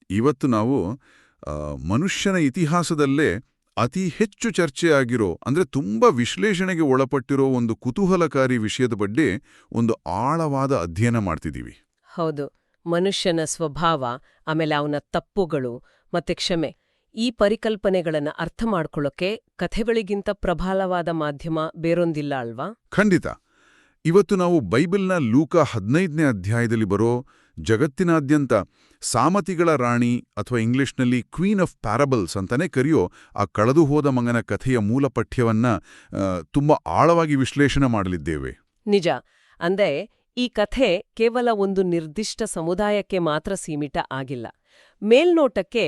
ಇವತ್ತು ನಾವು ಮನುಷ್ಯನ ಇತಿಹಾಸದಲ್ಲೇ ಅತಿ ಹೆಚ್ಚು ಚರ್ಚೆಯಾಗಿರೋ ಅಂದ್ರೆ ತುಂಬಾ ವಿಶ್ಲೇಷಣೆಗೆ ಒಳಪಟ್ಟಿರೋ ಒಂದು ಕುತೂಹಲಕಾರಿ ವಿಷಯದ ಬಗ್ಗೆ ಒಂದು ಆಳವಾದ ಅಧ್ಯಯನ ಮಾಡ್ತಿದ್ದೀವಿ. ಹೌದು, ಮನುಷ್ಯನ ಸ್ವಭಾವ, ಆಮೇಲೆ ಅವನ ತಪ್ಪುಗಳು ಮತ್ತೆ ಕ್ಷಮೆ, ಈ ಪರಿಕಲ್ಪನೆಗಳನ್ನ ಅರ್ಥ ಮಾಡ್ಕೊಳ್ಳೋಕೆ ಕಥೆಗಳಿಗಿಂತ ಪ್ರಬಲವಾದ ಮಾಧ್ಯಮ ಬೇರೊಂದಿಲ್ಲ ಅಲ್ವಾ? ಖಂಡಿತ. ಇವತ್ತು ನಾವು ಬೈಬಲ್ನ ಲೂಕ 15ನೇ ಅಧ್ಯಾಯದಲ್ಲಿ ಬರೋ ಜಗತ್ತಿನಾದ್ಯಂತ ಸಾಮತಿಗಳ ರಾಣಿ ಅಥವಾ ಇಂಗ್ಲಿಷ್ನಲ್ಲಿ ಕ್ವೀನ್ ಆಫ್ ಪ್ಯಾರಬಲ್ಸ್ ಅಂತಾನೆ ಕರೆಯೋ ಆ ಕಳೆದು ಹೋದ ಮಗನ ಕಥೆಯ ಮೂಲ ಪಠ್ಯವನ್ನ ತುಂಬಾ ಆಳವಾಗಿ ವಿಶ್ಲೇಷಣೆ ಮಾಡಲಿದ್ದೇವೆ. ನಿಜ. ಅಂದ್ರೆ ಈ ಕಥೆ ಕೇವಲ ಒಂದು ನಿರ್ದಿಷ್ಟ ಸಮುದಾಯಕ್ಕೆ ಮಾತ್ರ ಸೀಮಿತ ಆಗಿಲ್ಲ. ಮೇಲ್ನೋಟಕ್ಕೆ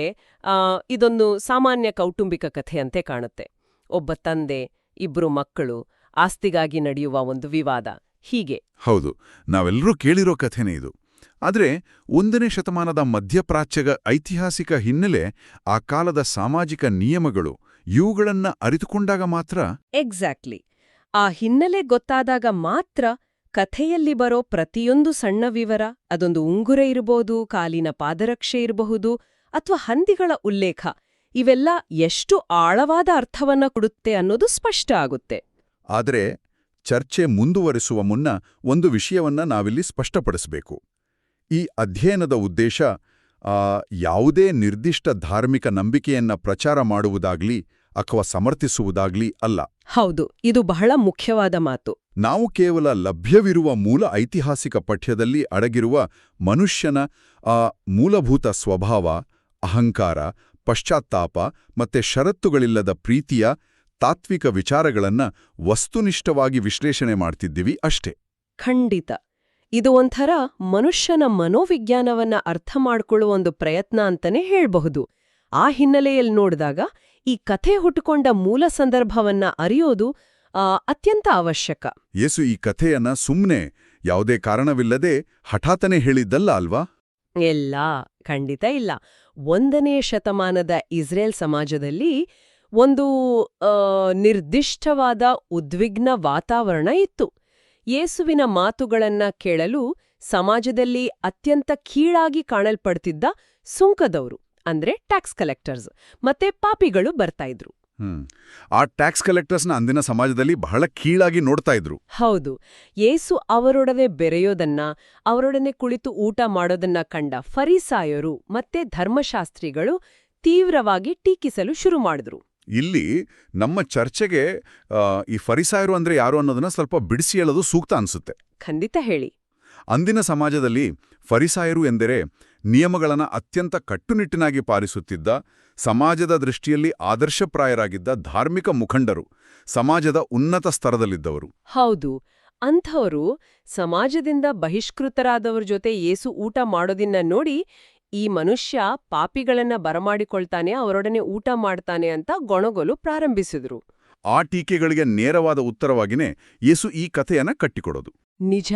ಇದೊಂದು ಸಾಮಾನ್ಯ ಕೌಟುಂಬಿಕ ಕಥೆಯಂತೆ ಕಾಣುತ್ತೆ. ಒಬ್ಬ ತಂದೆ, ಇಬ್ರು ಮಕ್ಕಳು, ಆಸ್ತಿಗಾಗಿ ನಡೆಯುವ ಒಂದು ವಿವಾದ, ಹೀಗೆ. ಹೌದು, ನಾವೆಲ್ಲರೂ ಕೇಳಿರೋ ಕಥೆನೇ ಇದು. ಆದ್ರೆ 1ನೇ ಶತಮಾನದ ಮಧ್ಯಪ್ರಾಚ್ಯದ ಐತಿಹಾಸಿಕ ಹಿನ್ನೆಲೆ, ಆ ಕಾಲದ ಸಾಮಾಜಿಕ ನಿಯಮಗಳು, ಇವುಗಳನ್ನ ಅರಿತುಕೊಂಡಾಗ ಮಾತ್ರ. ಎಕ್ಸಾಕ್ಟ್ಲಿ. ಆ ಹಿನ್ನೆಲೆ ಗೊತ್ತಾದಾಗ ಮಾತ್ರ ಕಥೆಯಲ್ಲಿ ಬರೋ ಪ್ರತಿಯೊಂದು ಸಣ್ಣ ವಿವರ, ಅದೊಂದು ಉಂಗುರ ಇರಬಹುದು, ಕಾಲಿನ ಪಾದರಕ್ಷೆ ಇರಬಹುದು, ಅಥವಾ ಹಂದಿಗಳ ಉಲ್ಲೇಖ, ಇವೆಲ್ಲ ಎಷ್ಟು ಆಳವಾದ ಅರ್ಥವನ್ನ ಕೊಡುತ್ತೆ ಅನ್ನೋದು ಸ್ಪಷ್ಟ ಆಗುತ್ತೆ. ಆದರೆ ಚರ್ಚೆ ಮುಂದುವರಿಸುವ ಮುನ್ನ ಒಂದು ವಿಷಯವನ್ನ ನಾವಿಲ್ಲಿ ಸ್ಪಷ್ಟಪಡಿಸಬೇಕು. ಈ ಅಧ್ಯಯನದ ಉದ್ದೇಶ ಯಾವುದೇ ನಿರ್ದಿಷ್ಟ ಧಾರ್ಮಿಕ ನಂಬಿಕೆಯನ್ನ ಪ್ರಚಾರ ಮಾಡುವುದಾಗ್ಲಿ ಅಥವಾ ಸಮರ್ಥಿಸುವುದಾಗ್ಲಿ ಅಲ್ಲ. ಹೌದು, ಇದು ಬಹಳ ಮುಖ್ಯವಾದ ಮಾತು. ನಾವು ಕೇವಲ ಲಭ್ಯವಿರುವ ಮೂಲ ಐತಿಹಾಸಿಕ ಪಠ್ಯದಲ್ಲಿ ಅಡಗಿರುವ ಮನುಷ್ಯನ ಮೂಲಭೂತ ಸ್ವಭಾವ, ಅಹಂಕಾರ, ಪಶ್ಚಾತ್ತಾಪ ಮತ್ತೆ ಷರತ್ತುಗಳಿಲ್ಲದ ಪ್ರೀತಿಯ ತಾತ್ವಿಕ ವಿಚಾರಗಳನ್ನ ವಸ್ತುನಿಷ್ಠವಾಗಿ ವಿಶ್ಲೇಷಣೆ ಮಾಡ್ತಿದ್ದೀವಿ ಅಷ್ಟೇ. ಖಂಡಿತ. ಇದು ಒಂಥರ ಮನುಷ್ಯನ ಮನೋವಿಜ್ಞಾನವನ್ನ ಅರ್ಥ ಮಾಡ್ಕೊಳ್ಳುವ ಒಂದು ಪ್ರಯತ್ನ ಅಂತಾನೆ ಹೇಳ್ಬಹುದು. ಆ ಹಿನ್ನೆಲೆಯಲ್ಲಿ ನೋಡಿದಾಗ ಈ ಕಥೆ ಹುಟ್ಟುಕೊಂಡ ಮೂಲ ಸಂದರ್ಭವನ್ನ ಅರಿಯೋದು ಅತ್ಯಂತ ಅವಶ್ಯಕ. ಯೇಸು ಈ ಕಥೆಯನ್ನ ಸುಮ್ನೆ ಯಾವುದೇ ಕಾರಣವಿಲ್ಲದೆ ಹಠಾತ್ತನೆ ಹೇಳಿದ್ದಲ್ಲ ಅಲ್ವಾ? ಇಲ್ಲ, ಖಂಡಿತ ಇಲ್ಲ. 1ನೇ ಶತಮಾನದ ಇಸ್ರೇಲ್ ಸಮಾಜದಲ್ಲಿ ಒಂದು ನಿರ್ದಿಷ್ಟವಾದ ಉದ್ವಿಗ್ನ ವಾತಾವರಣ ಇತ್ತು. ಯೇಸುವಿನ ಮಾತುಗಳನ್ನ ಕೇಳಲು ಸಮಾಜದಲ್ಲಿ ಅತ್ಯಂತ ಕೀಳಾಗಿ ಕಾಣಲ್ಪಡ್ತಿದ್ದ ಸುಂಕದವರು, ಅಂದ್ರೆ ಟ್ಯಾಕ್ಸ್ ಕಲೆಕ್ಟರ್ಸ್ ಮತ್ತೆ ಪಾಪಿಗಳು ಬರ್ತಾ ಇದ್ರು. ಆ ಟ್ಯಾಕ್ಸ್ ಕಲೆಕ್ಟರ್ಸ್ನ ಅಂದಿನ ಸಮಾಜದಲ್ಲಿ ಬಹಳ ಕೀಳಾಗಿ ನೋಡ್ತಾ ಇದ್ರು. ಹೌದು. ಯೇಸು ಅವರೊಡನೆ ಬೆರೆಯೋದನ್ನ, ಅವರೊಡನೆ ಕುಳಿತು ಊಟ ಮಾಡೋದನ್ನ ಕಂಡ ಫರಿಸಾಯರು ಮತ್ತೆ ಧರ್ಮಶಾಸ್ತ್ರಿಗಳು ತೀವ್ರವಾಗಿ ಟೀಕಿಸಲು ಶುರು ಮಾಡಿದ್ರು. ಇಲ್ಲಿ ನಮ್ಮ ಚರ್ಚೆಗೆ ಈ ಫರಿಸಾಯರು ಅಂದ್ರೆ ಯಾರು ಅನ್ನೋದನ್ನ ಸ್ವಲ್ಪ ಬಿಡಿಸಿ ಹೇಳೋದು ಸೂಕ್ತ ಅನ್ಸುತ್ತೆ. ಖಂಡಿತ ಹೇಳಿ. ಅಂದಿನ ಸಮಾಜದಲ್ಲಿ ಫರಿಸಾಯರು ಎಂದರೆ ನಿಯಮಗಳನ್ನು ಅತ್ಯಂತ ಕಟ್ಟುನಿಟ್ಟಿನಾಗಿ ಪಾಲಿಸುತ್ತಿದ್ದ, ಸಮಾಜದ ದೃಷ್ಟಿಯಲ್ಲಿ ಆದರ್ಶಪ್ರಾಯರಾಗಿದ್ದ ಧಾರ್ಮಿಕ ಮುಖಂಡರು, ಸಮಾಜದ ಉನ್ನತ ಸ್ತರದಲ್ಲಿದ್ದವರು. ಹೌದು. ಅಂಥವರು ಸಮಾಜದಿಂದ ಬಹಿಷ್ಕೃತರಾದವ್ರ ಜೊತೆ ಯೇಸು ಊಟ ಮಾಡೋದನ್ನ ನೋಡಿ, ಈ ಮನುಷ್ಯ ಪಾಪಿಗಳನ್ನ ಬರಮಾಡಿಕೊಳ್ತಾನೆ, ಅವರೊಡನೆ ಊಟ ಮಾಡ್ತಾನೆ ಅಂತ ಗೊಣಗಲು ಪ್ರಾರಂಭಿಸಿದ್ರು. ಆ ಟೀಕೆಗಳಿಗೆ ನೇರವಾದ ಉತ್ತರವಾಗಿನೇ ಯೇಸು ಈ ಕಥೆಯನ್ನ ಕಟ್ಟಿಕೊಡೋದು. ನಿಜ.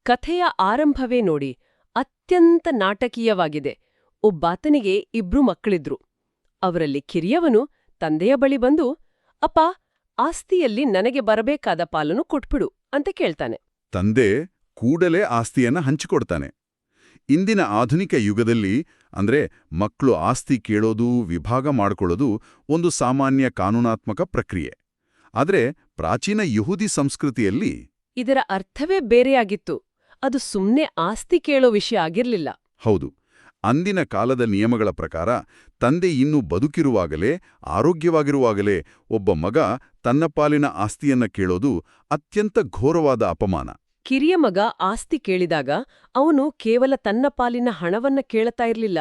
ಕಥೆಯ ಆರಂಭವೇ ನೋಡಿ, ಅತ್ಯಂತ ನಾಟಕೀಯವಾಗಿದೆ. ಒಬ್ಬಾತನಿಗೆ 2 ಮಕ್ಕಳಿದ್ರು. ಅವರಲ್ಲಿ ಕಿರಿಯವನು ತಂದೆಯ ಬಳಿ ಬಂದು, ಅಪ್ಪ, ಆಸ್ತಿಯಲ್ಲಿ ನನಗೆ ಬರಬೇಕಾದ ಪಾಲನ್ನು ಕೊಟ್ಬಿಡು ಅಂತ ಕೇಳ್ತಾನೆ. ತಂದೆ ಕೂಡಲೇ ಆಸ್ತಿಯನ್ನ ಹಂಚಿಕೊಡ್ತಾನೆ. ಇಂದಿನ ಆಧುನಿಕ ಯುಗದಲ್ಲಿ ಅಂದ್ರೆ ಮಕ್ಕಳು ಆಸ್ತಿ ಕೇಳೋದು, ವಿಭಾಗ ಮಾಡ್ಕೊಳ್ಳೋದು ಒಂದು ಸಾಮಾನ್ಯ ಕಾನೂನಾತ್ಮಕ ಪ್ರಕ್ರಿಯೆ. ಆದ್ರೆ ಪ್ರಾಚೀನ ಯಹೂದಿ ಸಂಸ್ಕೃತಿಯಲ್ಲಿ ಇದರ ಅರ್ಥವೇ ಬೇರೆಯಾಗಿತ್ತು. ಅದು ಸುಮ್ನೆ ಆಸ್ತಿ ಕೇಳೋ ವಿಷಯ ಆಗಿರ್ಲಿಲ್ಲ. ಹೌದು. ಅಂದಿನ ಕಾಲದ ನಿಯಮಗಳ ಪ್ರಕಾರ ತಂದೆ ಇನ್ನೂ ಬದುಕಿರುವಾಗಲೇ, ಆರೋಗ್ಯವಾಗಿರುವಾಗಲೇ ಒಬ್ಬ ಮಗ ತನ್ನ ಪಾಲಿನ ಆಸ್ತಿಯನ್ನ ಕೇಳೋದು ಅತ್ಯಂತ ಘೋರವಾದ ಅಪಮಾನ. ಕಿರಿಯ ಮಗ ಆಸ್ತಿ ಕೇಳಿದಾಗ ಅವನು ಕೇವಲ ತನ್ನ ಪಾಲಿನ ಹಣವನ್ನ ಕೇಳ್ತಾ ಇರ್ಲಿಲ್ಲ.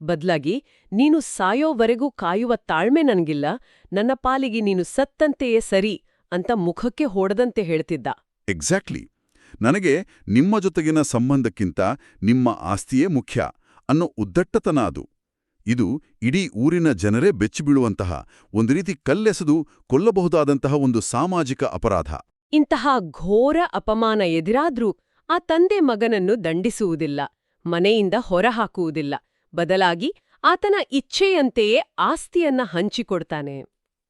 ಬದ್ಲಾಗಿ, ನೀನು ಸಾಯೋವರೆಗೂ ಕಾಯುವ ತಾಳ್ಮೆ ನನ್ಗಿಲ್ಲ, ನನ್ನ ಪಾಲಿಗೆ ನೀನು ಸತ್ತಂತೆಯೇ ಸರಿ ಅಂತ ಮುಖಕ್ಕೆ ಹೊಡೆದಂತೆ ಹೇಳ್ತಿದ್ದ. ಎಕ್ಸಾಕ್ಟ್ಲಿ. ನನಗೆ ನಿಮ್ಮ ಜೊತೆಗಿನ ಸಂಬಂಧಕ್ಕಿಂತ ನಿಮ್ಮ ಆಸ್ತಿಯೇ ಮುಖ್ಯ ಅನ್ನೋ ಉದ್ದಟ್ಟತನ ಅದು. ಇದು ಇಡೀ ಊರಿನ ಜನರೇ ಬೆಚ್ಚಿಬೀಳುವಂತಹ, ಒಂದು ರೀತಿ ಕಲ್ಲೆಸೆದು ಕೊಲ್ಲಬಹುದಾದಂತಹ ಒಂದು ಸಾಮಾಜಿಕ ಅಪರಾಧ. ಇಂತಹ ಘೋರ ಅಪಮಾನ ಎದುರಾದ್ರೂ ಆ ತಂದೆ ಮಗನನ್ನು ದಂಡಿಸುವುದಿಲ್ಲ, ಮನೆಯಿಂದ ಹೊರಹಾಕುವುದಿಲ್ಲ. ಬದಲಾಗಿ ಆತನ ಇಚ್ಛೆಯಂತೆಯೇ ಆಸ್ತಿಯನ್ನ ಹಂಚಿಕೊಡ್ತಾನೆ.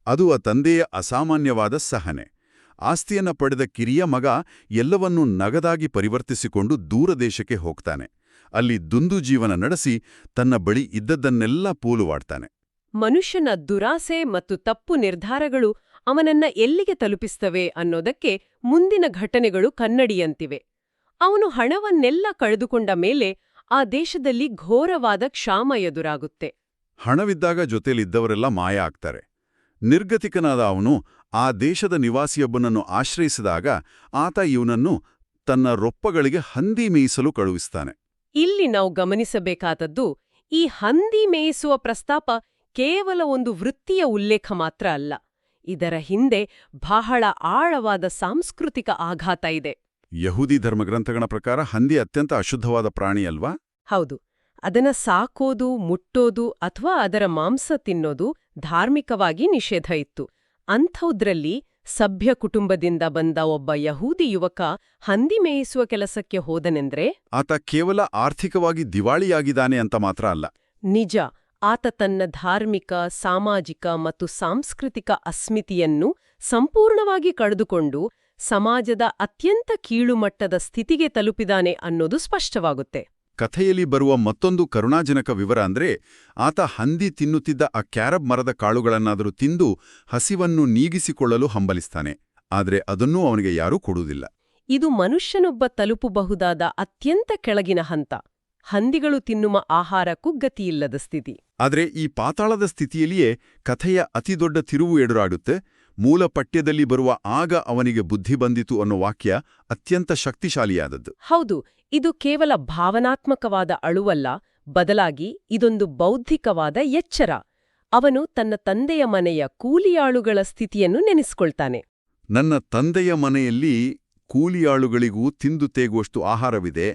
ಅದು ಆ ತಂದೆಯ ಅಸಾಮಾನ್ಯವಾದ ಸಹನೆ. ಆಸ್ತಿಯನ್ನ ಪಡೆದ ಕಿರಿಯ ಮಗ ಎಲ್ಲವನ್ನೂ ನಗದಾಗಿ ಪರಿವರ್ತಿಸಿಕೊಂಡು ದೂರದೇಶಕ್ಕೆ ಹೋಗ್ತಾನೆ. ಅಲ್ಲಿ ದುಂದು ಜೀವನ ನಡೆಸಿ ತನ್ನ ಬಳಿ ಇದ್ದದ್ದನ್ನೆಲ್ಲ ಪೋಲುವಾಡ್ತಾನೆ. ಮನುಷ್ಯನ ದುರಾಸೆ ಮತ್ತು ತಪ್ಪು ನಿರ್ಧಾರಗಳು ಅವನನ್ನ ಎಲ್ಲಿಗೆ ತಲುಪಿಸ್ತವೆ ಅನ್ನೋದಕ್ಕೆ ಮುಂದಿನ ಘಟನೆಗಳು ಕನ್ನಡಿಯಂತಿವೆ. ಅವನು ಹಣವನ್ನೆಲ್ಲ ಕಳೆದುಕೊಂಡ ಮೇಲೆ ಆ ದೇಶದಲ್ಲಿ ಘೋರವಾದ ಕ್ಷಾಮ ಎದುರಾಗುತ್ತೆ. ಹಣವಿದ್ದಾಗ ಜೊತೆಲಿದ್ದವರೆಲ್ಲ ಮಾಯ ಆಗ್ತಾರೆ. ನಿರ್ಗತಿಕನಾದ ಅವನು ಆ ದೇಶದ ನಿವಾಸಿಯೊಬ್ಬನನ್ನು ಆಶ್ರಯಿಸಿದಾಗ ಆತ ಇವನನ್ನು ತನ್ನ ರೊಪ್ಪಗಳಿಗೆ ಹಂದಿ ಮೇಯಿಸಲು ಕಳುಹಿಸ್ತಾನೆ. ಇಲ್ಲಿ ನಾವು ಗಮನಿಸಬೇಕಾದದ್ದು, ಈ ಹಂದಿ ಮೇಯಿಸುವ ಪ್ರಸ್ತಾಪ ಕೇವಲ ಒಂದು ವೃತ್ತಿಯ ಉಲ್ಲೇಖ ಮಾತ್ರ ಅಲ್ಲ. ಇದರ ಹಿಂದೆ ಬಹಳ ಆಳವಾದ ಸಾಂಸ್ಕೃತಿಕ ಆಘಾತ ಇದೆ. ಯಹೂದಿ ಧರ್ಮಗ್ರಂಥಗಳ ಪ್ರಕಾರ ಹಂದಿ ಅತ್ಯಂತ ಅಶುದ್ಧವಾದ ಪ್ರಾಣಿ ಅಲ್ವಾ? ಹೌದು. ಅದನ್ನ ಸಾಕೋದು, ಮುಟ್ಟೋದು ಅಥವಾ ಅದರ ಮಾಂಸ ತಿನ್ನೋದು ಧಾರ್ಮಿಕವಾಗಿ ನಿಷೇಧ ಇತ್ತು. ಅಂಥದ್ರಲ್ಲಿ ಸಭ್ಯ ಕುಟುಂಬದಿಂದ ಬಂದ ಒಬ್ಬ ಯಹೂದಿ ಯುವಕ ಹಂದಿ ಮೇಯಿಸುವ ಕೆಲಸಕ್ಕೆ ಹೋದನೆಂದ್ರೆ ಆತ ಕೇವಲ ಆರ್ಥಿಕವಾಗಿ ದಿವಾಳಿಯಾಗಿದ್ದಾನೆ ಅಂತ ಮಾತ್ರ ಅಲ್ಲ. ನಿಜ, ಆತ ತನ್ನ ಧಾರ್ಮಿಕ, ಸಾಮಾಜಿಕ ಮತ್ತು ಸಾಂಸ್ಕೃತಿಕ ಅಸ್ಮಿತೆಯನ್ನು ಸಂಪೂರ್ಣವಾಗಿ ಕಳೆದುಕೊಂಡು ಸಮಾಜದ ಅತ್ಯಂತ ಕೀಳುಮಟ್ಟದ ಸ್ಥಿತಿಗೆ ತಲುಪಿದಾನೆ ಅನ್ನೋದು ಸ್ಪಷ್ಟವಾಗುತ್ತೆ. ಕಥೆಯಲ್ಲಿ ಬರುವ ಮತ್ತೊಂದು ಕರುಣಾಜನಕ ವಿವರ ಅಂದ್ರೆ, ಆತ ಹಂದಿ ತಿನ್ನುತ್ತಿದ್ದ ಆ ಕ್ಯಾರಬ್ ಮರದ ಕಾಳುಗಳನ್ನಾದರೂ ತಿಂದು ಹಸಿವನ್ನು ನೀಗಿಸಿಕೊಳ್ಳಲು ಹಂಬಲಿಸ್ತಾನೆ. ಆದ್ರೆ ಅದನ್ನೂ ಅವನಿಗೆ ಯಾರೂ ಕೊಡುವುದಿಲ್ಲ. ಇದು ಮನುಷ್ಯನೊಬ್ಬ ತಲುಪಬಹುದಾದ ಅತ್ಯಂತ ಕೆಳಗಿನ ಹಂತ. ಹಂದಿಗಳು ತಿನ್ನುವ ಆಹಾರಕ್ಕೂ ಗತಿಯಿಲ್ಲದ ಸ್ಥಿತಿ. ಆದ್ರೆ ಈ ಪಾತಾಳದ ಸ್ಥಿತಿಯಲ್ಲಿಯೇ ಕಥೆಯ ಅತಿದೊಡ್ಡ ತಿರುವು ಎದುರಾಗುತ್ತೆ. ಮೂಲ ಪಠ್ಯದಲ್ಲಿ ಬರುವ ಆಗ ಅವನಿಗೆ ಬುದ್ಧಿ ಬಂದಿತು ಅನ್ನೋ ವಾಕ್ಯ ಅತ್ಯಂತ ಶಕ್ತಿಶಾಲಿಯಾದದ್ದು. ಹೌದು, ಇದು ಕೇವಲ ಭಾವನಾತ್ಮಕವಾದ ಅಳುವಲ್ಲ, ಬದಲಾಗಿ ಇದೊಂದು ಬೌದ್ಧಿಕವಾದ ಎಚ್ಚರ. ಅವನು ತನ್ನ ತಂದೆಯ ಮನೆಯ ಕೂಲಿಯಾಳುಗಳ ಸ್ಥಿತಿಯನ್ನು ನೆನೆಸ್ಕೊಳ್ತಾನೆ. ನನ್ನ ತಂದೆಯ ಮನೆಯಲ್ಲಿ ಕೂಲಿಯಾಳುಗಳಿಗೂ ತಿಂದು ತೇಗುವಷ್ಟು ಆಹಾರವಿದೆ,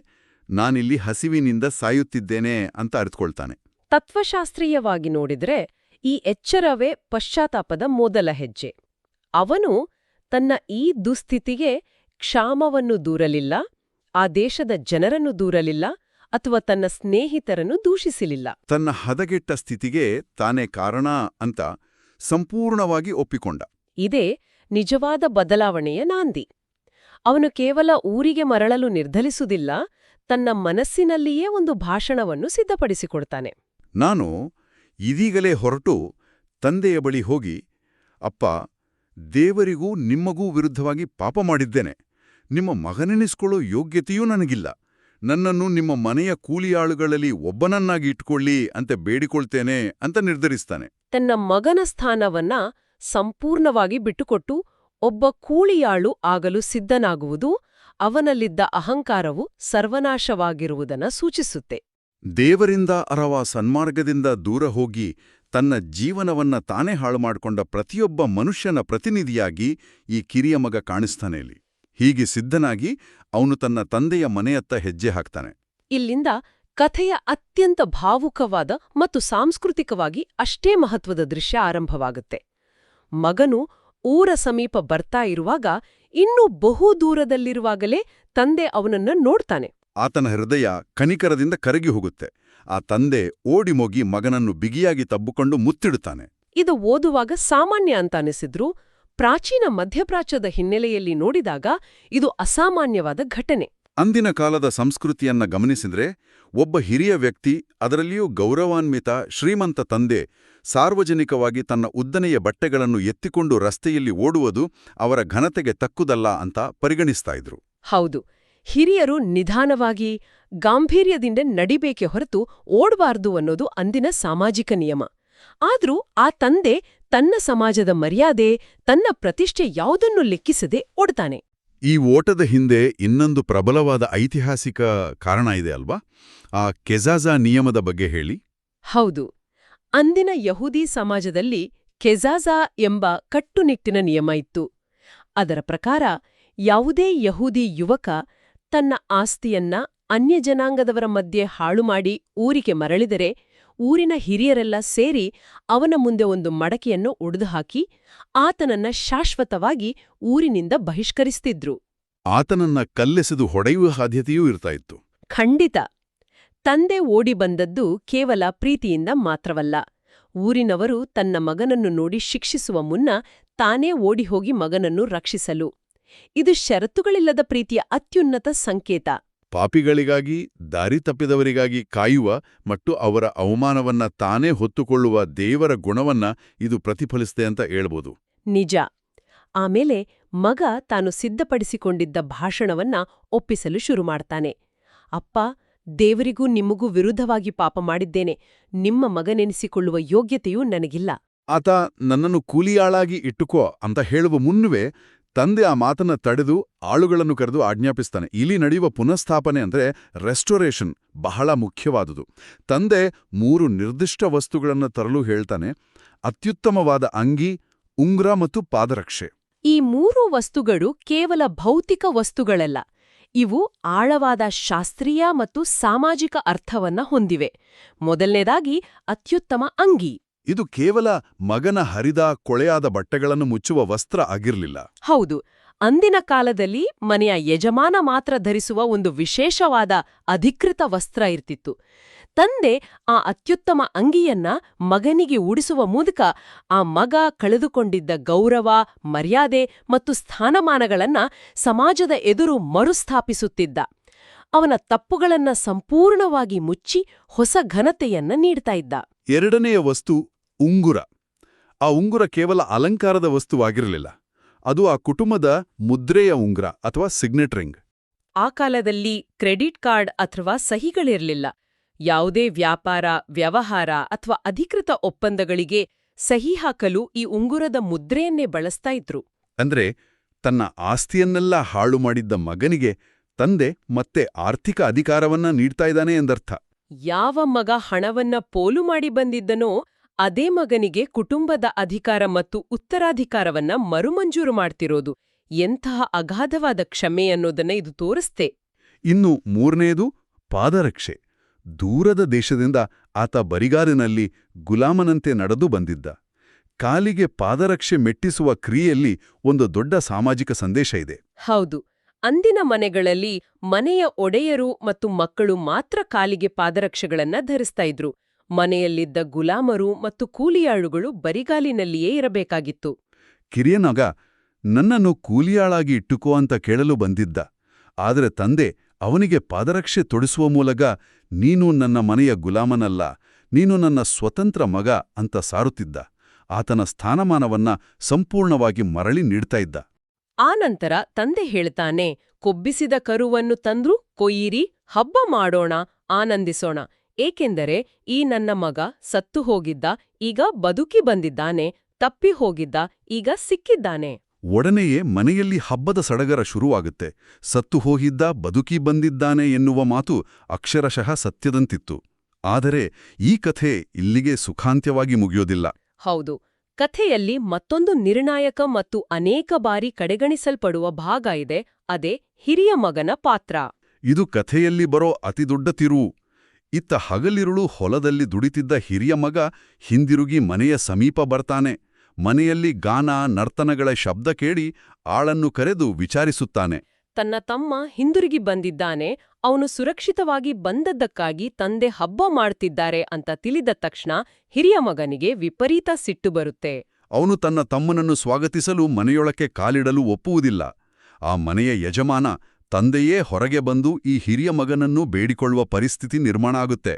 ನಾನಿಲ್ಲಿ ಹಸಿವಿನಿಂದ ಸಾಯುತ್ತಿದ್ದೇನೆ ಅಂತ ಅರಿತುಕೊಳ್ತಾನೆ. ತತ್ವಶಾಸ್ತ್ರೀಯವಾಗಿ ನೋಡಿದ್ರೆ ಈ ಎಚ್ಚರವೇ ಪಶ್ಚಾತ್ತಾಪದ ಮೊದಲ ಹೆಜ್ಜೆ. ಅವನು ತನ್ನ ಈ ದುಸ್ಥಿತಿಗೆ ಕ್ಷಾಮವನ್ನು ದೂರಲಿಲ್ಲ, ಆ ದೇಶದ ಜನರನ್ನು ದೂರಲಿಲ್ಲ, ಅಥವಾ ತನ್ನ ಸ್ನೇಹಿತರನ್ನು ದೂಷಿಸಲಿಲ್ಲ. ತನ್ನ ಹದಗೆಟ್ಟ ಸ್ಥಿತಿಗೆ ತಾನೇ ಕಾರಣ ಅಂತ ಸಂಪೂರ್ಣವಾಗಿ ಒಪ್ಪಿಕೊಂಡ. ಇದೇ ನಿಜವಾದ ಬದಲಾವಣೆಯ ನಾಂದಿ. ಅವನು ಕೇವಲ ಊರಿಗೆ ಮರಳಲು ನಿರ್ಧರಿಸುವುದಿಲ್ಲ, ತನ್ನ ಮನಸ್ಸಿನಲ್ಲಿಯೇ ಒಂದು ಭಾಷಣವನ್ನು ಸಿದ್ಧಪಡಿಸಿಕೊಡ್ತಾನೆ. ನಾನು ಇದೀಗಲೇ ಹೊರಟು ತಂದೆಯ ಬಳಿ ಹೋಗಿ, ಅಪ್ಪ, ದೇವರಿಗೂ ನಿಮ್ಮಗೂ ವಿರುದ್ಧವಾಗಿ ಪಾಪ ಮಾಡಿದ್ದೇನೆ. ನಿಮ್ಮ ಮಗನೆನಿಸ್ಕೊಳ್ಳೋ ಯೋಗ್ಯತೆಯೂ ನನಗಿಲ್ಲ. ನನ್ನನ್ನು ನಿಮ್ಮ ಮನೆಯ ಕೂಲಿಯಾಳುಗಳಲ್ಲಿ ಒಬ್ಬನನ್ನಾಗಿ ಇಟ್ಕೊಳ್ಳಿ ಅಂತ ಬೇಡಿಕೊಳ್ತೇನೆ ಅಂತ ನಿರ್ಧರಿಸ್ತಾನೆ. ತನ್ನ ಮಗನ ಸ್ಥಾನವನ್ನ ಸಂಪೂರ್ಣವಾಗಿ ಬಿಟ್ಟುಕೊಟ್ಟು ಒಬ್ಬ ಕೂಲಿಯಾಳು ಆಗಲು ಸಿದ್ಧನಾಗುವುದು ಅವನಲ್ಲಿದ್ದ ಅಹಂಕಾರವು ಸರ್ವನಾಶವಾಗಿರುವುದನ್ನು ಸೂಚಿಸುತ್ತೆ. ದೇವರಿಂದ ಅರವ ಸನ್ಮಾರ್ಗದಿಂದ ದೂರ ಹೋಗಿ ತನ್ನ ಜೀವನವನ್ನ ತಾನೇ ಹಾಳು ಮಾಡಿಕೊಂಡ ಪ್ರತಿಯೊಬ್ಬ ಮನುಷ್ಯನ ಪ್ರತಿನಿಧಿಯಾಗಿ ಈ ಕಿರಿಯ ಮಗ ಕಾಣಿಸ್ತಾನೆ ಇಲ್ಲಿ. ಹೀಗೆ ಸಿದ್ಧನಾಗಿ ಅವನು ತನ್ನ ತಂದೆಯ ಮನೆಯತ್ತ ಹೆಜ್ಜೆ ಹಾಕ್ತಾನೆ. ಇಲ್ಲಿಂದ ಕಥೆಯ ಅತ್ಯಂತ ಭಾವುಕವಾದ ಮತ್ತು ಸಾಂಸ್ಕೃತಿಕವಾಗಿ ಅಷ್ಟೇ ಮಹತ್ವದ ದೃಶ್ಯ ಆರಂಭವಾಗುತ್ತೆ. ಮಗನು ಊರ ಸಮೀಪ ಬರ್ತಾ ಇರುವಾಗ, ಇನ್ನೂ ಬಹು ದೂರದಲ್ಲಿರುವಾಗಲೇ ತಂದೆ ಅವನನ್ನ ನೋಡ್ತಾನೆ. ಆತನ ಹೃದಯ ಕನಿಕರದಿಂದ ಕರಗಿ ಹೋಗುತ್ತೆ. ಆ ತಂದೆ ಓಡಿ ಹೋಗಿ ಮಗನನ್ನು ಬಿಗಿಯಾಗಿ ತಬ್ಬಿಕೊಂಡು ಮುತ್ತಿಡುತ್ತಾನೆ. ಇದು ಓದುವಾಗ ಸಾಮಾನ್ಯ ಅಂತ ಅನಿಸಿದ್ರೂ ಪ್ರಾಚೀನ ಮಧ್ಯಪ್ರಾಚ್ಯದ ಹಿನ್ನೆಲೆಯಲ್ಲಿ ನೋಡಿದಾಗ ಇದು ಅಸಾಮಾನ್ಯವಾದ ಘಟನೆ. ಅಂದಿನ ಕಾಲದ ಸಂಸ್ಕೃತಿಯನ್ನ ಗಮನಿಸಿದ್ರೆ, ಒಬ್ಬ ಹಿರಿಯ ವ್ಯಕ್ತಿ, ಅದರಲ್ಲಿಯೂ ಗೌರವಾನ್ವಿತ ಶ್ರೀಮಂತ ತಂದೆ, ಸಾರ್ವಜನಿಕವಾಗಿ ತನ್ನ ಉದ್ದನೆಯ ಬಟ್ಟೆಗಳನ್ನು ಎತ್ತಿಕೊಂಡು ರಸ್ತೆಯಲ್ಲಿ ಓಡುವುದು ಅವರ ಘನತೆಗೆ ತಕ್ಕುದಲ್ಲ ಅಂತ ಪರಿಗಣಿಸ್ತಾ ಇದ್ರು. ಹೌದು, ಹಿರಿಯರು ನಿಧಾನವಾಗಿ ಗಾಂಭೀರ್ಯದಿಂದ ನಡಿಬೇಕೆ ಹೊರತು ಓಡಬಾರ್ದು ಅನ್ನೋದು ಅಂದಿನ ಸಾಮಾಜಿಕ ನಿಯಮ. ಆದ್ರೂ ಆ ತಂದೆ ತನ್ನ ಸಮಾಜದ ಮರ್ಯಾದೆ, ತನ್ನ ಪ್ರತಿಷ್ಠೆ ಯಾವುದನ್ನು ಲೆಕ್ಕಿಸದೆ ಓಡ್ತಾನೆ. ಈ ಓಟದ ಹಿಂದೆ ಇನ್ನೊಂದು ಪ್ರಬಲವಾದ ಐತಿಹಾಸಿಕ ಕಾರಣ ಇದೆ ಅಲ್ವಾ? ಆ ಕೆಜಾಜಾ ನಿಯಮದ ಬಗ್ಗೆ ಹೇಳಿ. ಹೌದು, ಅಂದಿನ ಯಹೂದಿ ಸಮಾಜದಲ್ಲಿ ಕೆಜಾಜಾ ಎಂಬ ಕಟ್ಟುನಿಟ್ಟಿನ ನಿಯಮ ಇತ್ತು. ಅದರ ಪ್ರಕಾರ ಯಾವುದೇ ಯಹೂದಿ ಯುವಕ ತನ್ನ ಆಸ್ತಿಯನ್ನ ಅನ್ಯಜನಾಂಗದವರ ಮಧ್ಯೆ ಹಾಳುಮಾಡಿ ಊರಿಗೆ ಮರಳಿದರೆ ಊರಿನ ಹಿರಿಯರೆಲ್ಲ ಸೇರಿ ಅವನ ಮುಂದೆ ಒಂದು ಮಡಕೆಯನ್ನು ಒಡೆದುಹಾಕಿ ಆತನನ್ನ ಶಾಶ್ವತವಾಗಿ ಊರಿನಿಂದ ಬಹಿಷ್ಕರಿಸ್ತಿದ್ರು. ಆತನನ್ನ ಕಲ್ಲೆಸೆದು ಹೊಡೆಯುವ ಸಾಧ್ಯತೆಯೂ ಇರ್ತಾಯಿತ್ತು. ಖಂಡಿತ. ತಂದೆ ಓಡಿ ಬಂದದ್ದು ಕೇವಲ ಪ್ರೀತಿಯಿಂದ ಮಾತ್ರವಲ್ಲ. ಊರಿನವರು ತನ್ನ ಮಗನನ್ನು ನೋಡಿ ಶಿಕ್ಷಿಸುವ ಮುನ್ನ ತಾನೇ ಓಡಿಹೋಗಿ ಮಗನನ್ನು ರಕ್ಷಿಸಲು. ಇದು ಷರತ್ತುಗಳಿಲ್ಲದ ಪ್ರೀತಿಯ ಅತ್ಯುನ್ನತ ಸಂಕೇತ. ಪಾಪಿಗಳಿಗಾಗಿ ದಾರಿ ತಪ್ಪಿದವರಿಗಾಗಿ ಕಾಯುವ ಮತ್ತು ಅವರ ಅವಮಾನವನ್ನ ತಾನೇ ಹೊತ್ತುಕೊಳ್ಳುವ ದೇವರ ಗುಣವನ್ನ ಇದು ಪ್ರತಿಫಲಿಸಿದೆ ಅಂತ ಹೇಳ್ಬೋದು. ನಿಜ. ಆಮೇಲೆ ಮಗ ತಾನು ಸಿದ್ಧಪಡಿಸಿಕೊಂಡಿದ್ದ ಭಾಷಣವನ್ನ ಒಪ್ಪಿಸಲು ಶುರು ಮಾಡ್ತಾನೆ. ಅಪ್ಪ, ದೇವರಿಗೂ ನಿಮಗೂ ವಿರುದ್ಧವಾಗಿ ಪಾಪ ಮಾಡಿದ್ದೇನೆ. ನಿಮ್ಮ ಮಗನೆನಿಸಿಕೊಳ್ಳುವ ಯೋಗ್ಯತೆಯೂ ನನಗಿಲ್ಲ. ಆತ ನನ್ನನ್ನು ಕೂಲಿಯಾಳಾಗಿ ಇಟ್ಟುಕೋ ಅಂತ ಹೇಳುವ ಮುನ್ನವೇ ತಂದೆ ಆ ಮಾತನ್ನ ತಡೆದು ಆಳುಗಳನ್ನು ಕರೆದು ಆಜ್ಞಾಪಿಸ್ತಾನೆ. ಇಲ್ಲಿ ನಡೆಯುವ ಪುನಃಸ್ಥಾಪನೆ ಅಂದ್ರೆ ರೆಸ್ಟೋರೇಷನ್ ಬಹಳ ಮುಖ್ಯವಾದುದು. ತಂದೆ 3 ನಿರ್ದಿಷ್ಟ ವಸ್ತುಗಳನ್ನು ತರಲು ಹೇಳ್ತಾನೆ: ಅತ್ಯುತ್ತಮವಾದ ಅಂಗಿ, ಉಂಗುರ ಮತ್ತು ಪಾದರಕ್ಷೆ. ಈ 3 ವಸ್ತುಗಳು ಕೇವಲ ಭೌತಿಕ ವಸ್ತುಗಳಲ್ಲ. ಇವು ಆಳವಾದ ಶಾಸ್ತ್ರೀಯ ಮತ್ತು ಸಾಮಾಜಿಕ ಅರ್ಥವನ್ನ ಹೊಂದಿವೆ. ಮೊದಲನೇದಾಗಿ ಅತ್ಯುತ್ತಮ ಅಂಗಿ. ಇದು ಕೇವಲ ಮಗನ ಹರಿದ ಕೊಳೆಯಾದ ಬಟ್ಟೆಗಳನ್ನು ಮುಚ್ಚುವ ವಸ್ತ್ರ ಆಗಿರಲಿಲ್ಲ. ಹೌದು, ಅಂದಿನ ಕಾಲದಲ್ಲಿ ಮನೆಯ ಯಜಮಾನ ಮಾತ್ರ ಧರಿಸುವ ಒಂದು ವಿಶೇಷವಾದ ಅಧಿಕೃತ ವಸ್ತ್ರ ಇರ್ತಿತ್ತು. ತಂದೆ ಆ ಅತ್ಯುತ್ತಮ ಅಂಗಿಯನ್ನ ಮಗನಿಗೆ ಉಡಿಸುವ ಮೂಲಕ ಆ ಮಗ ಕಳೆದುಕೊಂಡಿದ್ದ ಗೌರವ, ಮರ್ಯಾದೆ ಮತ್ತು ಸ್ಥಾನಮಾನಗಳನ್ನ ಸಮಾಜದ ಎದುರು ಮರುಸ್ಥಾಪಿಸುತ್ತಿದ್ದ. ಅವನ ತಪ್ಪುಗಳನ್ನ ಸಂಪೂರ್ಣವಾಗಿ ಮುಚ್ಚಿ ಹೊಸ ಘನತೆಯನ್ನ ನೀಡ್ತಾ ಇದ್ದ. ಎರಡನೆಯ ವಸ್ತು ಉಂಗುರ. ಆ ಉಂಗುರ ಕೇವಲ ಅಲಂಕಾರದ ವಸ್ತುವಾಗಿರಲಿಲ್ಲ. ಅದು ಆ ಕುಟುಂಬದ ಮುದ್ರೆಯ ಉಂಗುರ ಅಥವಾ ಸಿಗ್ನೆಟ್ ರಿಂಗ್. ಆ ಕಾಲದಲ್ಲಿ ಕ್ರೆಡಿಟ್ ಕಾರ್ಡ್ ಅಥವಾ ಸಹಿಗಳಿರ್ಲಿಲ್ಲ. ಯಾವುದೇ ವ್ಯಾಪಾರ, ವ್ಯವಹಾರ ಅಥವಾ ಅಧಿಕೃತ ಒಪ್ಪಂದಗಳಿಗೆ ಸಹಿ ಹಾಕಲು ಈ ಉಂಗುರದ ಮುದ್ರೆಯನ್ನೇ ಬಳಸ್ತಾ ಇದ್ರು. ಅಂದ್ರೆ ತನ್ನ ಆಸ್ತಿಯನ್ನೆಲ್ಲ ಹಾಳು ಮಾಡಿದ್ದ ಮಗನಿಗೆ ತಂದೆ ಮತ್ತೆ ಆರ್ಥಿಕ ಅಧಿಕಾರವನ್ನ ನೀಡ್ತಾ ಇದ್ದಾನೆ ಎಂದರ್ಥ. ಯಾವ ಮಗ ಹಣವನ್ನ ಪೋಲು ಮಾಡಿ ಬಂದಿದ್ದನೋ ಅದೇ ಮಗನಿಗೆ ಕುಟುಂಬದ ಅಧಿಕಾರ ಮತ್ತು ಉತ್ತರಾಧಿಕಾರವನ್ನ ಮರುಮಂಜೂರು ಮಾಡ್ತಿರೋದು ಎಂತಹ ಅಗಾಧವಾದ ಕ್ಷಮೆ ಅನ್ನೋದನ್ನ ಇದು ತೋರಿಸ್ತೆ. ಇನ್ನು 3ನೇದು ಪಾದರಕ್ಷೆ. ದೂರದ ದೇಶದಿಂದ ಆತ ಬರಿಗಾಲಿನಲ್ಲಿ ಗುಲಾಮನಂತೆ ನಡೆದು ಬಂದಿದ್ದ. ಕಾಲಿಗೆ ಪಾದರಕ್ಷೆ ಮೆಟ್ಟಿಸುವ ಕ್ರಿಯೆಯಲ್ಲಿ ಒಂದು ದೊಡ್ಡ ಸಾಮಾಜಿಕ ಸಂದೇಶ ಇದೆ. ಹೌದು, ಅಂದಿನ ಮನೆಗಳಲ್ಲಿ ಮನೆಯ ಒಡೆಯರು ಮತ್ತು ಮಕ್ಕಳು ಮಾತ್ರ ಕಾಲಿಗೆ ಪಾದರಕ್ಷೆಗಳನ್ನ ಧರಿಸ್ತಾ ಇದ್ರು. ಮನೆಯಲ್ಲಿದ್ದ ಗುಲಾಮರು ಮತ್ತು ಕೂಲಿಯಾಳುಗಳು ಬರಿಗಾಲಿನಲ್ಲಿಯೇ ಇರಬೇಕಾಗಿತ್ತು. ಕಿರಿಯನಗ ನನ್ನನ್ನು ಕೂಲಿಯಾಳಾಗಿ ಇಟ್ಟುಕೋ ಅಂತ ಕೇಳಲು ಬಂದಿದ್ದ. ಆದರೆ ತಂದೆ ಅವನಿಗೆ ಪಾದರಕ್ಷೆ ತೊಡಿಸುವ ಮೂಲಕ ನೀನು ನನ್ನ ಮನೆಯ ಗುಲಾಮನಲ್ಲ, ನೀನು ನನ್ನ ಸ್ವತಂತ್ರ ಮಗ ಅಂತ ಸಾರುತ್ತಿದ್ದ. ಆತನ ಸ್ಥಾನಮಾನವನ್ನ ಸಂಪೂರ್ಣವಾಗಿ ಮರಳಿ ನೀಡ್ತಾ ಇದ್ದ. ಆನಂತರ ತಂದೆ ಹೇಳ್ತಾನೆ, ಕೊಬ್ಬಿಸಿದ ಕರುವನ್ನು ತಂದ್ರು ಕೊಯ್ಯಿರಿ, ಹಬ್ಬ ಮಾಡೋಣ, ಆನಂದಿಸೋಣ. ಏಕೆಂದರೆ ಈ ನನ್ನ ಮಗ ಸತ್ತು ಹೋಗಿದ್ದ, ಈಗ ಬದುಕಿ ಬಂದಿದ್ದಾನೆ, ತಪ್ಪಿ ಹೋಗಿದ್ದ, ಈಗ ಸಿಕ್ಕಿದ್ದಾನೆ. ಒಡನೆಯೇ ಮನೆಯಲ್ಲಿ ಹಬ್ಬದ ಸಡಗರ ಶುರುವಾಗುತ್ತೆ. ಸತ್ತು ಹೋಗಿದ್ದ, ಬದುಕಿ ಬಂದಿದ್ದಾನೆ ಎನ್ನುವ ಮಾತು ಅಕ್ಷರಶಃ ಸತ್ಯದಂತಿತ್ತು. ಆದರೆ ಈ ಕಥೆ ಇಲ್ಲಿಗೆ ಸುಖಾಂತ್ಯವಾಗಿ ಮುಗಿಯೋದಿಲ್ಲ. ಹೌದು, ಕಥೆಯಲ್ಲಿ ಮತ್ತೊಂದು ನಿರ್ಣಾಯಕ ಮತ್ತು ಅನೇಕ ಬಾರಿ ಕಡೆಗಣಿಸಲ್ಪಡುವ ಭಾಗ ಇದೆ. ಅದೇ ಹಿರಿಯ ಮಗನ ಪಾತ್ರ. ಇದು ಕಥೆಯಲ್ಲಿ ಬರೋ ಅತಿದೊಡ್ಡ ತಿರುವು. ಇತ್ತ ಹಗಲಿರುಳು ಹೊಲದಲ್ಲಿ ದುಡಿತಿದ್ದ ಹಿರಿಯ ಮಗ ಹಿಂದಿರುಗಿ ಮನೆಯ ಸಮೀಪ ಬರ್ತಾನೆ. ಮನೆಯಲ್ಲಿ ಗಾನ, ನರ್ತನಗಳ ಶಬ್ದ ಕೇಳಿ ಆಳನ್ನು ಕರೆದು ವಿಚಾರಿಸುತ್ತಾನೆ. ತನ್ನ ತಮ್ಮ ಹಿಂದಿರುಗಿ ಬಂದಿದ್ದಾನೆ, ಅವನು ಸುರಕ್ಷಿತವಾಗಿ ಬಂದದ್ದಕ್ಕಾಗಿ ತಂದೆ ಹಬ್ಬ ಮಾಡ್ತಿದ್ದಾರೆ ಅಂತ ತಿಳಿದ ತಕ್ಷಣ ಹಿರಿಯ ಮಗನಿಗೆ ವಿಪರೀತ ಸಿಟ್ಟು ಬರುತ್ತೆ. ಅವನು ತನ್ನ ತಮ್ಮನನ್ನು ಸ್ವಾಗತಿಸಲು ಮನೆಯೊಳಕ್ಕೆ ಕಾಲಿಡಲು ಒಪ್ಪುವುದಿಲ್ಲ. ಆ ಮನೆಯ ಯಜಮಾನ ತಂದೆಯೇ ಹೊರಗೆ ಬಂದು ಈ ಹಿರಿಯ ಮಗನನ್ನು ಬೇಡಿಕೊಳ್ಳುವ ಪರಿಸ್ಥಿತಿ ನಿರ್ಮಾಣ ಆಗುತ್ತೆ.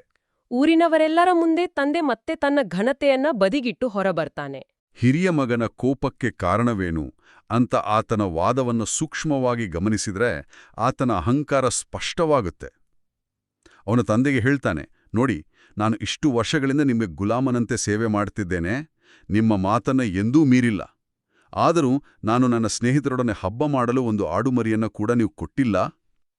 ಊರಿನವರೆಲ್ಲರ ಮುಂದೆ ತಂದೆ ಮತ್ತೆ ತನ್ನ ಘನತೆಯನ್ನ ಬದಿಗಿಟ್ಟು ಹೊರಬರ್ತಾನೆ. ಹಿರಿಯ ಮಗನ ಕೋಪಕ್ಕೆ ಕಾರಣವೇನು ಅಂತ ಆತನ ವಾದವನ್ನು ಸೂಕ್ಷ್ಮವಾಗಿ ಗಮನಿಸಿದ್ರೆ ಆತನ ಅಹಂಕಾರ ಸ್ಪಷ್ಟವಾಗುತ್ತೆ. ಅವನ ತಂದೆಗೆ ಹೇಳ್ತಾನೆ, ನೋಡಿ, ನಾನು ಇಷ್ಟು ವರ್ಷಗಳಿಂದ ನಿಮಗೆ ಗುಲಾಮನಂತೆ ಸೇವೆ ಮಾಡ್ತಿದ್ದೇನೆ, ನಿಮ್ಮ ಮಾತನ್ನ ಎಂದೂ ಮೀರಿಲ್ಲ. ಆದರೂ ನಾನು ನನ್ನ ಸ್ನೇಹಿತರೊಡನೆ ಹಬ್ಬ ಮಾಡಲು ಒಂದು ಆಡುಮರಿಯನ್ನ ಕೂಡ ನೀವು ಕೊಟ್ಟಿಲ್ಲ.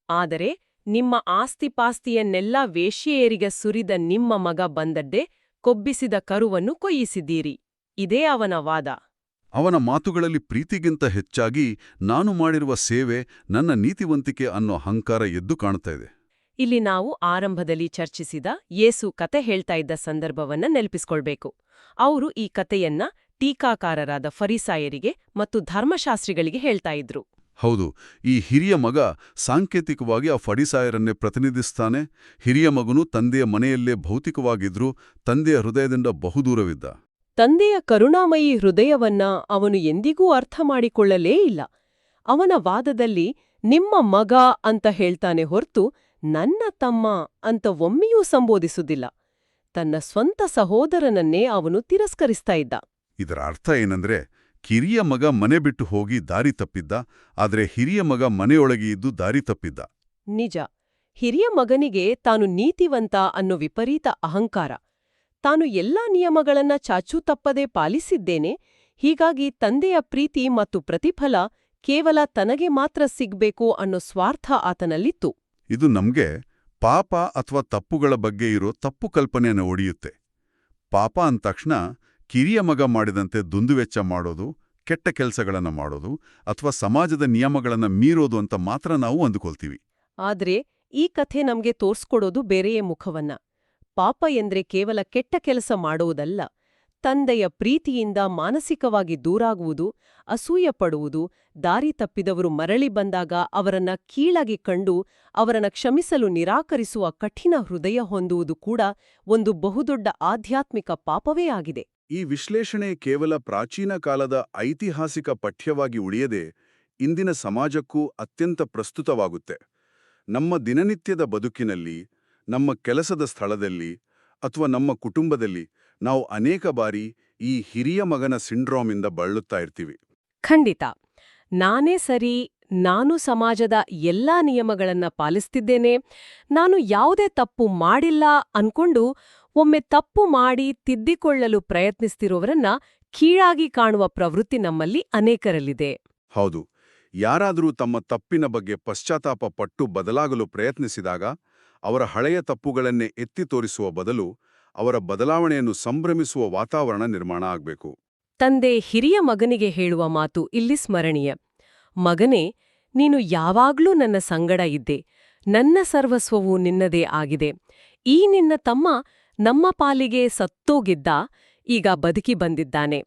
ಆದರೆ ನಿಮ್ಮ ಆಸ್ತಿಪಾಸ್ತಿಯನ್ನೆಲ್ಲ ವೇಶ್ಯೆಯರಿಗೆ ಸುರಿದ ನಿಮ್ಮ ಮಗ ಬಂದದ್ದೇ ಕೊಬ್ಬಿಸಿದ ಕರುವನ್ನು ಕೊಯ್ಯಿಸಿದ್ದೀರಿ. ಇದೇ ಅವನ ವಾದ. ಅವನ ಮಾತುಗಳಲ್ಲಿ ಪ್ರೀತಿಗಿಂತ ಹೆಚ್ಚಾಗಿ ನಾನು ಮಾಡಿರುವ ಸೇವೆ, ನನ್ನ ನೀತಿವಂತಿಕೆ ಅನ್ನೋ ಅಹಂಕಾರ ಎದ್ದು ಕಾಣ್ತಾ ಇದೆ. ಇಲ್ಲಿ ನಾವು ಆರಂಭದಲ್ಲಿ ಚರ್ಚಿಸಿದ ಯೇಸು ಕತೆ ಹೇಳ್ತಾ ಇದ್ದ ಸಂದರ್ಭವನ್ನ ನೆನಪಿಸ್ಕೊಳ್ಬೇಕು. ಅವರು ಈ ಕತೆಯನ್ನ ಟೀಕಾಕಾರರಾದ ಫರಿಸಾಯರಿಗೆ ಮತ್ತು ಧರ್ಮಶಾಸ್ತ್ರಿಗಳಿಗೆ ಹೇಳ್ತಾ ಇದ್ರು. ಹೌದು, ಈ ಹಿರಿಯ ಮಗ ಸಾಂಕೇತಿಕವಾಗಿ ಆ ಫರಿಸಾಯರನ್ನೇ ಪ್ರತಿನಿಧಿಸ್ತಾನೆ. ಹಿರಿಯ ಮಗನು ತಂದೆಯ ಮನೆಯಲ್ಲೇ ಭೌತಿಕವಾಗಿದ್ರೂ ತಂದೆಯ ಹೃದಯದಿಂದ ಬಹುದೂರವಿದ್ದ. ತಂದೆಯ ಕರುಣಾಮಯಿ ಹೃದಯವನ್ನ ಅವನು ಎಂದಿಗೂ ಅರ್ಥ ಮಾಡಿಕೊಳ್ಳಲೇ ಇಲ್ಲ. ಅವನ ವಾದದಲ್ಲಿ ನಿಮ್ಮ ಮಗ ಅಂತ ಹೇಳ್ತಾನೆ ಹೊರ್ತು ನನ್ನ ತಮ್ಮ ಅಂತ ಒಮ್ಮೆಯೂ ಸಂಬೋಧಿಸುವುದಿಲ್ಲ. ತನ್ನ ಸ್ವಂತ ಸಹೋದರನನ್ನೇ ಅವನು ತಿರಸ್ಕರಿಸ್ತಾ ಇದ್ದ. ಇದರ ಅರ್ಥ ಏನಂದ್ರೆ, ಕಿರಿಯ ಮಗ ಮನೆ ಬಿಟ್ಟು ಹೋಗಿ ದಾರಿ ತಪ್ಪಿದ್ದ, ಆದರೆ ಹಿರಿಯ ಮಗ ಮನೆಯೊಳಗೆ ಇದ್ದು ದಾರಿ ತಪ್ಪಿದ್ದ. ನಿಜ. ಹಿರಿಯ ಮಗನಿಗೆ ತಾನು ನೀತಿವಂತ ಅನ್ನೋ ವಿಪರೀತ ಅಹಂಕಾರ. ತಾನು ಎಲ್ಲಾ ನಿಯಮಗಳನ್ನ ಚಾಚೂ ತಪ್ಪದೆ ಪಾಲಿಸಿದ್ದೇನೆ, ಹೀಗಾಗಿ ತಂದೆಯ ಪ್ರೀತಿ ಮತ್ತು ಪ್ರತಿಫಲ ಕೇವಲ ತನಗೆ ಮಾತ್ರ ಸಿಗ್ಬೇಕು ಅನ್ನೋ ಸ್ವಾರ್ಥ ಆತನಲ್ಲಿತ್ತು. ಇದು ನಮ್ಗೆ ಪಾಪ ಅಥವಾ ತಪ್ಪುಗಳ ಬಗ್ಗೆ ಇರೋ ತಪ್ಪು ಕಲ್ಪನೆಯನ್ನು ಒಡೆಯುತ್ತೆ. ಪಾಪ ಅಂದ ತಕ್ಷಣ ಕಿರಿಯ ಮಗ ಮಾಡಿದಂತೆ ದುಂದುವೆಚ್ಚ ಮಾಡೋದು, ಕೆಟ್ಟ ಕೆಲಸಗಳನ್ನು ಮಾಡೋದು ಅಥವಾ ಸಮಾಜದ ನಿಯಮಗಳನ್ನು ಮೀರೋದು ಅಂತ ಮಾತ್ರ ನಾವು ಅಂದುಕೊಳ್ತೀವಿ. ಆದ್ರೆ ಈ ಕಥೆ ನಮ್ಗೆ ತೋರ್ಸ್ಕೊಡೋದು ಬೇರೆಯೇ ಮುಖವನ್ನ. ಪಾಪ ಎಂದ್ರೆ ಕೇವಲ ಕೆಟ್ಟ ಕೆಲಸ ಮಾಡುವುದಲ್ಲ, ತಂದೆಯ ಪ್ರೀತಿಯಿಂದ ಮಾನಸಿಕವಾಗಿ ದೂರಾಗುವುದು, ಅಸೂಯ ಪಡುವುದು, ದಾರಿ ತಪ್ಪಿದವರು ಮರಳಿ ಬಂದಾಗ ಅವರನ್ನ ಕೀಳಾಗಿ ಕಂಡು ಅವರನ್ನ ಕ್ಷಮಿಸಲು ನಿರಾಕರಿಸುವ ಕಠಿಣ ಹೃದಯ ಹೊಂದುವುದು ಕೂಡ ಒಂದು ಬಹುದೊಡ್ಡ ಆಧ್ಯಾತ್ಮಿಕ ಪಾಪವೇ ಆಗಿದೆ. ಈ ವಿಶ್ಲೇಷಣೆ ಕೇವಲ ಪ್ರಾಚೀನ ಕಾಲದ ಐತಿಹಾಸಿಕ ಪಠ್ಯವಾಗಿ ಉಳಿಯದೆ ಇಂದಿನ ಸಮಾಜಕ್ಕೂ ಅತ್ಯಂತ ಪ್ರಸ್ತುತವಾಗುತ್ತೆ. ನಮ್ಮ ದಿನನಿತ್ಯದ ಬದುಕಿನಲ್ಲಿ, ನಮ್ಮ ಕೆಲಸದ ಸ್ಥಳದಲ್ಲಿ ಅಥವಾ ನಮ್ಮ ಕುಟುಂಬದಲ್ಲಿ ನಾವು ಅನೇಕ ಬಾರಿ ಈ ಹಿರಿಯ ಮಗನ ಸಿಂಡ್ರೋಮಿಂದ ಬಳಲುತ್ತಾ ಇರ್ತೀವಿ. ಖಂಡಿತ. ನಾನೇ ಸರಿ, ನಾನು ಸಮಾಜದ ಎಲ್ಲಾ ನಿಯಮಗಳನ್ನ ಪಾಲಿಸ್ತಿದ್ದೇನೆ, ನಾನು ಯಾವುದೇ ತಪ್ಪು ಮಾಡಿಲ್ಲ ಅನ್ಕೊಂಡು ಒಮ್ಮೆ ತಪ್ಪು ಮಾಡಿ ತಿದ್ದಿಕೊಳ್ಳಲು ಪ್ರಯತ್ನಿಸ್ತಿರೋವರನ್ನ ಕೀಳಾಗಿ ಕಾಣುವ ಪ್ರವೃತ್ತಿ ನಮ್ಮಲ್ಲಿ ಅನೇಕರಲ್ಲಿದೆ. ಹೌದು. ಯಾರಾದರೂ ತಮ್ಮ ತಪ್ಪಿನ ಬಗ್ಗೆ ಪಶ್ಚಾತ್ತಾಪ ಪಟ್ಟು ಬದಲಾಗಲು ಪ್ರಯತ್ನಿಸಿದಾಗ ಅವರ ಹಳೆಯ ತಪ್ಪುಗಳನ್ನೇ ಎತ್ತಿ ತೋರಿಸುವ ಬದಲು ಅವರ ಬದಲಾವಣೆಯನ್ನು ಸಂಭ್ರಮಿಸುವ ವಾತಾವರಣ ನಿರ್ಮಾಣ ಆಗಬೇಕು. ತಂದೆ ಹಿರಿಯ ಮಗನಿಗೆ ಹೇಳುವ ಮಾತು ಇಲ್ಲಿ ಸ್ಮರಣೀಯ. ಮಗನೇ, ನೀನು ಯಾವಾಗ್ಲೂ ನನ್ನ ಸಂಗಡ ಇದ್ದೆ, ನನ್ನ ಸರ್ವಸ್ವವೂ ನಿನ್ನದೇ ಆಗಿದೆ. ಈ ನಿನ್ನ ತಮ್ಮ ನಮ್ಮ ಪಾಲಿಗೆ ಸತ್ತೋಗಿದ್ದ, ಈಗ ಬದುಕಿ ಬಂದಿದ್ದಾನೆ.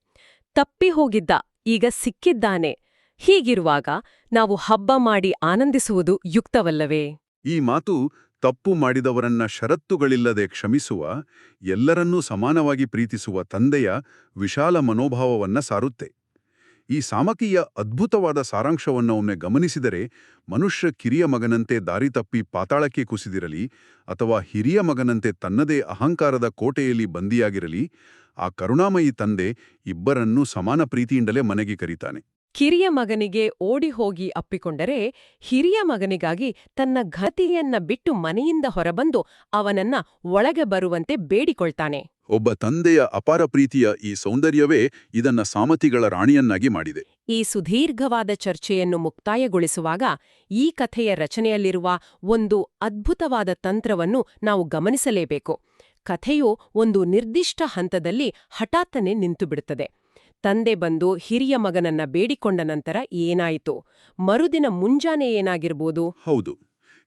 ತಪ್ಪಿ ಹೋಗಿದ್ದ, ಈಗ ಸಿಕ್ಕಿದ್ದಾನೆ. ಹೀಗಿರುವಾಗ ನಾವು ಹಬ್ಬ ಮಾಡಿ ಆನಂದಿಸುವುದು ಯುಕ್ತವಲ್ಲವೇ? ಈ ಮಾತು ತಪ್ಪು ಮಾಡಿದವರನ್ನ ಷರತ್ತುಗಳಿಲ್ಲದೆ ಕ್ಷಮಿಸುವ, ಎಲ್ಲರನ್ನೂ ಸಮಾನವಾಗಿ ಪ್ರೀತಿಸುವ ತಂದೆಯ ವಿಶಾಲ ಮನೋಭಾವವನ್ನ ಸಾರುತ್ತೆ. ಈ ಸಾಮಕೀಯ ಅದ್ಭುತವಾದ ಸಾರಾಂಶವನ್ನು ಒಮ್ಮೆ ಗಮನಿಸಿದರೆ, ಮನುಷ್ಯ ಕಿರಿಯ ಮಗನಂತೆ ದಾರಿ ತಪ್ಪಿ ಪಾತಾಳಕ್ಕೆ ಕುಸಿದಿರಲಿ ಅಥವಾ ಹಿರಿಯ ಮಗನಂತೆ ತನ್ನದೇ ಅಹಂಕಾರದ ಕೋಟೆಯಲ್ಲಿ ಬಂದಿಯಾಗಿರಲಿ, ಆ ಕರುಣಾಮಯಿ ತಂದೆ ಇಬ್ಬರನ್ನೂ ಸಮಾನ ಪ್ರೀತಿಯಿಂದಲೇ ಮನೆಗೆ ಕರೀತಾನೆ. ಕಿರಿಯ ಮಗನಿಗೆ ಓಡಿ ಹೋಗಿ ಅಪ್ಪಿಕೊಂಡರೆ, ಹಿರಿಯ ಮಗನಿಗಾಗಿ ತನ್ನ ಘತಿಯನ್ನ ಬಿಟ್ಟು ಮನೆಯಿಂದ ಹೊರಬಂದು ಅವನನ್ನ ಒಳಗೆ ಬರುವಂತೆ ಬೇಡಿಕೊಳ್ತಾನೆ. ಒಬ್ಬ ತಂದೆಯ ಅಪಾರ ಪ್ರೀತಿಯ ಈ ಸೌಂದರ್ಯವೇ ಇದನ್ನ ಸಾಮತಿಗಳ ರಾಣಿಯನ್ನಾಗಿ ಮಾಡಿದೆ. ಈ ಸುದೀರ್ಘವಾದ ಚರ್ಚೆಯನ್ನು ಮುಕ್ತಾಯಗೊಳಿಸುವಾಗ ಈ ಕಥೆಯ ರಚನೆಯಲ್ಲಿರುವ ಒಂದು ಅದ್ಭುತವಾದ ತಂತ್ರವನ್ನು ನಾವು ಗಮನಿಸಲೇಬೇಕು. ಕಥೆಯು ಒಂದು ನಿರ್ದಿಷ್ಟ ಹಂತದಲ್ಲಿ ಹಠಾತ್ತನೆ ನಿಂತುಬಿಡುತ್ತದೆ. ತಂದೆ ಬಂದು ಹಿರಿಯ ಮಗನನ್ನ ಬೇಡಿಕೊಂಡ ನಂತರ ಏನಾಯಿತು? ಮರುದಿನ ಮುಂಜಾನೆ ಏನಾಗಿರ್ಬೋದು? ಹೌದು,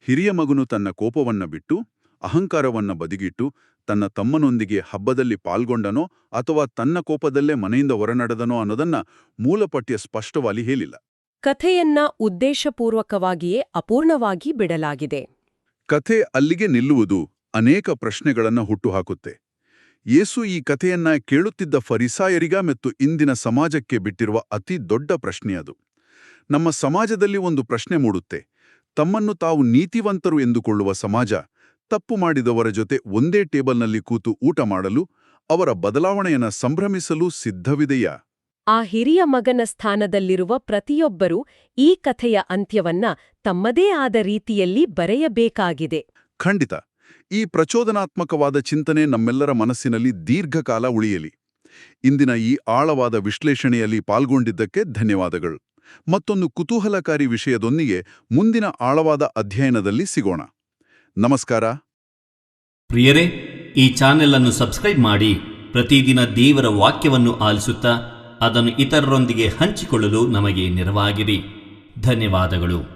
ಹಿರಿಯ ಮಗನು ತನ್ನ ಕೋಪವನ್ನ ಬಿಟ್ಟು, ಅಹಂಕಾರವನ್ನ ಬದಿಗಿಟ್ಟು, ತನ್ನ ತಮ್ಮನೊಂದಿಗೆ ಹಬ್ಬದಲ್ಲಿ ಪಾಲ್ಗೊಂಡನೋ ಅಥವಾ ತನ್ನ ಕೋಪದಲ್ಲೇ ಮನೆಯಿಂದ ಹೊರನಡೆದನೋ ಅನ್ನೋದನ್ನ ಮೂಲಪಠ್ಯ ಸ್ಪಷ್ಟವಾಗಿ ಹೇಳಿಲ್ಲ. ಕಥೆಯನ್ನ ಉದ್ದೇಶಪೂರ್ವಕವಾಗಿಯೇ ಅಪೂರ್ಣವಾಗಿ ಬಿಡಲಾಗಿದೆ. ಕಥೆ ಅಲ್ಲಿಗೆ ನಿಲ್ಲುವುದು ಅನೇಕ ಪ್ರಶ್ನೆಗಳನ್ನ ಹುಟ್ಟುಹಾಕುತ್ತೆ. ಯೇಸು ಈ ಕಥೆಯನ್ನ ಕೇಳುತ್ತಿದ್ದ ಫರಿಸಾಯರಿಗ ಮತ್ತು ಇಂದಿನ ಸಮಾಜಕ್ಕೆ ಬಿಟ್ಟಿರುವ ಅತಿ ದೊಡ್ಡ ಪ್ರಶ್ನೆಯದು. ನಮ್ಮ ಸಮಾಜದಲ್ಲಿ ಒಂದು ಪ್ರಶ್ನೆ ಮೂಡುತ್ತೆ. ತಮ್ಮನ್ನು ತಾವು ನೀತಿವಂತರು ಎಂದುಕೊಳ್ಳುವ ಸಮಾಜ ತಪ್ಪು ಮಾಡಿದವರ ಜೊತೆ ಒಂದೇ ಟೇಬಲ್ನಲ್ಲಿ ಕೂತು ಊಟ ಮಾಡಲು, ಅವರ ಬದಲಾವಣೆಯನ್ನು ಸಂಭ್ರಮಿಸಲು ಸಿದ್ಧವಿದೆಯಾ? ಆ ಹಿರಿಯ ಮಗನ ಸ್ಥಾನದಲ್ಲಿರುವ ಪ್ರತಿಯೊಬ್ಬರೂ ಈ ಕಥೆಯ ಅಂತ್ಯವನ್ನ ತಮ್ಮದೇ ಆದ ರೀತಿಯಲ್ಲಿ ಬರೆಯಬೇಕಾಗಿದೆ. ಖಂಡಿತ. ಈ ಪ್ರಚೋದನಾತ್ಮಕವಾದ ಚಿಂತನೆ ನಮ್ಮೆಲ್ಲರ ಮನಸ್ಸಿನಲ್ಲಿ ದೀರ್ಘಕಾಲ ಉಳಿಯಲಿ. ಇಂದಿನ ಈ ಆಳವಾದ ವಿಶ್ಲೇಷಣೆಯಲ್ಲಿ ಪಾಲ್ಗೊಂಡಿದ್ದಕ್ಕೆ ಧನ್ಯವಾದಗಳು. ಮತ್ತೊಂದು ಕುತೂಹಲಕಾರಿ ವಿಷಯದೊಂದಿಗೆ ಮುಂದಿನ ಆಳವಾದ ಅಧ್ಯಯನದಲ್ಲಿ ಸಿಗೋಣ. ನಮಸ್ಕಾರ. ಪ್ರಿಯರೇ, ಈ ಚಾನೆಲ್ ಅನ್ನು ಸಬ್ಸ್ಕ್ರೈಬ್ ಮಾಡಿ ಪ್ರತಿದಿನ ದೇವರ ವಾಕ್ಯವನ್ನು ಆಲಿಸುತ್ತಾ ಅದನ್ನು ಇತರರೊಂದಿಗೆ ಹಂಚಿಕೊಳ್ಳಲು ನಮಗೆ ನೆರವಾಗಿರಿ. ಧನ್ಯವಾದಗಳು.